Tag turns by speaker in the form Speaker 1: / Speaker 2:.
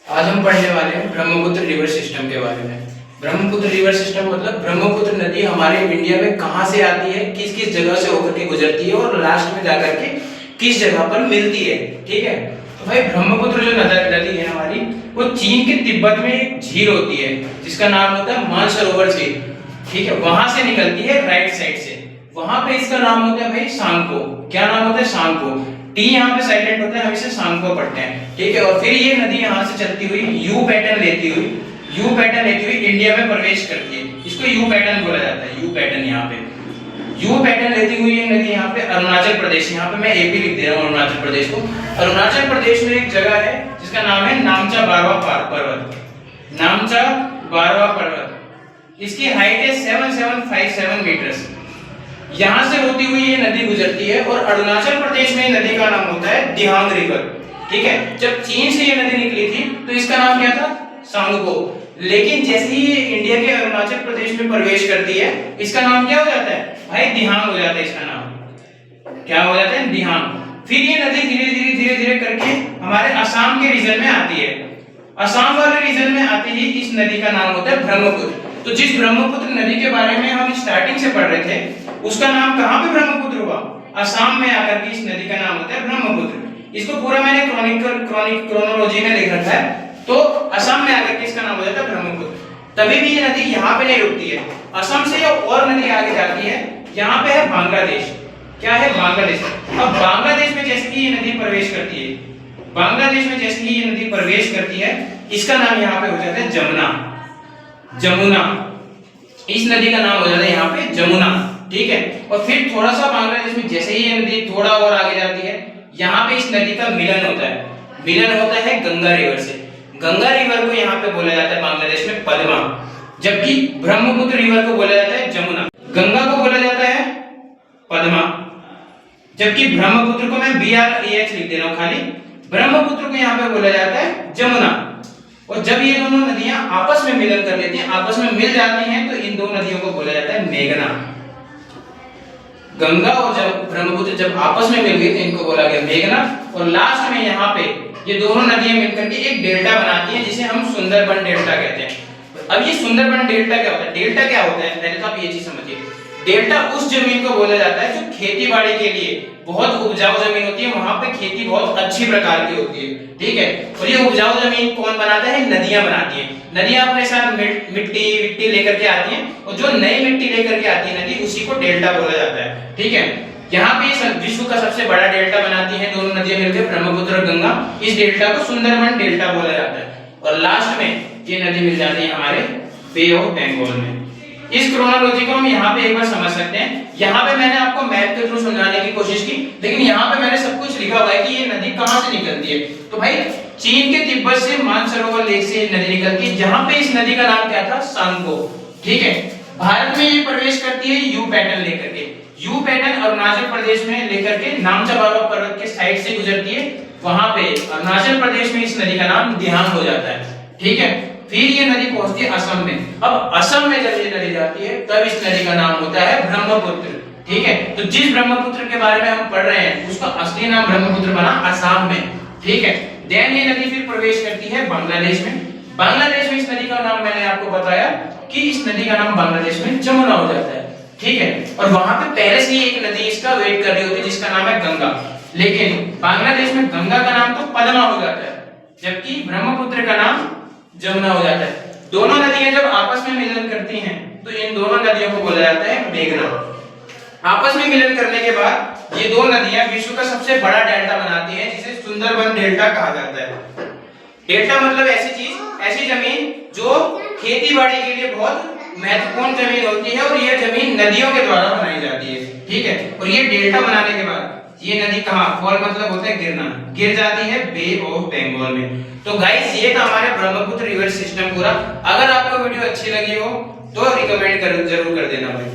Speaker 1: आज हम पढ़ने वाले हैं ब्रह्मपुत्र रिवर सिस्टम के बारे में। ब्रह्मपुत्र रिवर सिस्टम मतलब ब्रह्मपुत्र नदी हमारे इंडिया में कहाँ से आती है, किस किस जगह से होकर के गुजरती है और लास्ट में जाकर के किस जगह पर मिलती है। ठीक है, तो भाई ब्रह्मपुत्र जो नदी है हमारी, वो चीन के तिब्बत में एक झील होती है जिसका नाम होता है मानसरोवर झील। ठीक है, वहां से निकलती है राइट साइड से। वहां पे इसका नाम होता है भाई सांगपो। क्या नाम होता है? सांगपो। टी यहाँ पे साइलेंट होता है, हम इसे सांगपो पढ़ते हैं। ठीक है, और फिर ये नदी यहाँ से चलती हुई यू पैटर्न लेती हुई इंडिया में प्रवेश करती है। इसको यू पैटर्न बोला जाता है। यू पैटर्न यहाँ पे यू पैटर्न लेती हुई ये नदी यहाँ पे अरुणाचल प्रदेश, यहाँ पे मैं एपी लिख दे रहा हूँ अरुणाचल प्रदेश को। अरुणाचल प्रदेश में एक जगह है जिसका नाम है नामचा बारवा पर्वत। नामचा बारवा पर्वत, इसकी हाइट है 7757 मीटर्स। यहाँ से होती हुई ये नदी गुजरती है और अरुणाचल प्रदेश में नदी का नाम होता है दिहांग रिवर। ठीक है, जब चीन से ये नदी निकली थी तो इसका नाम क्या था? सांगपो। लेकिन जैसे ही ये इंडिया के अरुणाचल प्रदेश में प्रवेश करती है, इसका नाम क्या हो जाता है भाई? दिहांग हो जाता है। इसका नाम क्या हो जाता है? दिहांग। फिर ये नदी धीरे धीरे करके हमारे असम के रीजन में आती है। असम वाले रीजन में आते ही इस नदी का नाम होता है ब्रह्मपुत्र। तो जिस ब्रह्मपुत्र नदी के बारे में हम स्टार्टिंग से पढ़ रहे थे, उसका नाम कहां पे ब्रह्मपुत्र हुआ? असम में आकर के इस नदी का नाम होता है ब्रह्मपुत्र। इसको पूरा मैंने क्रोनोलॉजी में लिख रखा है। तो असम में आकर के इसका नाम हो जाता है ब्रह्मपुत्र। तभी भी ये नदी यहाँ पे नहीं रुकती है, असम से ये और नदी आगे जाती है। यहाँ पे है बांग्लादेश। क्या है? बांग्लादेश। अब बांग्लादेश में जैसे कि ये नदी प्रवेश करती है, बांग्लादेश में जैसे कि ये नदी प्रवेश करती है, इसका नाम यहाँ पे हो जाता है जमुना। जमुना, इस नदी का नाम हो जाता है यहाँ पे जमुना। ठीक है, और फिर थोड़ा सा बांग्लादेश में जैसे ही ये नदी थोड़ा और आगे जाती है, यहाँ पे इस नदी का मिलन होता है। मिलन होता है गंगा रिवर से। गंगा रिवर को यहाँ पे बोला जाता है बांग्लादेश में पद्मा, जबकि ब्रह्मपुत्र रिवर को बोला जाता है जमुना। गंगा को बोला जाता है पद्मा, जबकि ब्रह्मपुत्र को मैं BRAH लिख दे रहा हूँ खाली। ब्रह्मपुत्र को यहाँ पे बोला जाता है जमुना। और जब ये दोनों नदियां आपस में मिलन कर लेती हैं, आपस में मिल जाती हैं, तो इन दो नदियों को बोला जाता है मेघना। गंगा और जब ब्रह्मपुत्र जब आपस में मिल गई तो इनको बोला गया मेघना। और लास्ट में यहाँ पे ये दोनों नदियां मिलकर के एक डेल्टा बनाती हैं जिसे हम सुंदरबन डेल्टा कहते हैं। अब ये सुंदरबन डेल्टा क्या होता है? डेल्टा क्या होता है पहले तो आप ये चीज समझिए। डेल्टा उस जमीन को बोला जाता है जो खेती बाड़ी के लिए बहुत उपजाऊ जमीन होती है, वहां पे खेती बहुत अच्छी प्रकार की होती है। ठीक है, और ये उपजाऊ जमीन कौन बनाता है? नदियां बनाती हैं। नदियां अपने साथ मिट्टी लेकर के आती हैं, और जो नई मिट्टी लेकर के आती है नदी, उसी को डेल्टा बोला जाता है। ठीक है, यहाँ पे विश्व का सबसे बड़ा डेल्टा बनाती है दोनों नदियां मिलकर, ब्रह्मपुत्र और गंगा। इस डेल्टा को सुंदरबन डेल्टा बोला जाता है। और लास्ट में ये नदी मिल जाती है हमारे बे ऑफ बंगाल में। इस क्रोनोलॉजी को हम यहाँ पे एक बार समझ सकते हैं। यहाँ पे मैंने आपको मैप के थ्रू समझाने की कोशिश की, लेकिन यहाँ पे मैंने सब कुछ लिखा हुआ है कि ये नदी कहाँ से निकलती है। तो भाई चीन के तिब्बत से मानसरोवर लेक से ये नदी निकलती है, जहाँ पे इस नदी का नाम क्या था? सांगपो। ठीक है, भारत में ये प्रवेश करती है यू पैटर्न लेकर के। यू पैटर्न अरुणाचल प्रदेश में लेकर के नामचा बारवा पर्वत के साइड से गुजरती है। वहां पे अरुणाचल प्रदेश में इस नदी का नाम दिहांग हो जाता है। ठीक है, फिर ये नदी पहुंचती है असम में। अब असम में जब ये नदी जाती है, तब इस नदी का नाम होता है ब्रह्मपुत्र। ठीक है, तो जिस ब्रह्मपुत्र के बारे में हम पढ़ रहे हैं, उसका असली नाम ब्रह्मपुत्र बना असम में। ठीक है, देन ये नदी फिर प्रवेश करती है बांग्लादेश में। बांग्लादेश में इस नदी का नाम मैंने आपको बताया कि इस नदी का नाम बांग्लादेश में जमुना हो जाता है। ठीक है, और वहां पे पहले से ही एक नदी इसका वेट कर रही होती है जिसका नाम है गंगा। लेकिन बांग्लादेश में गंगा का नाम तो पद्मा हो जाता है, जबकि ब्रह्मपुत्र का नाम जमुना हो जाता है। दोनों नदियां जब आपस में मिलन करती हैं, तो इन दोनों नदियों को बोला जाता है मेघना। आपस में मिलन करने के बाद ये दो नदियां विश्व का सबसे बड़ा डेल्टा बनाती हैं, जिसे सुंदरबन डेल्टा कहा जाता है। डेल्टा मतलब ऐसी चीज, ऐसी जमीन जो खेती बाड़ी के लिए बहुत महत्वपूर्ण जमीन होती है, और ये जमीन नदियों के द्वारा बनाई जाती है। ठीक है, और ये डेल्टा बनाने के बाद ये नदी कहाँ फॉल मतलब होता है गिरना, गिर जाती है बे ऑफ बंगाल में। तो गाइस ये था हमारे ब्रह्मपुत्र रिवर सिस्टम पूरा। अगर आपको वीडियो अच्छी लगी हो तो रिकमेंड जरूर कर देना भाई।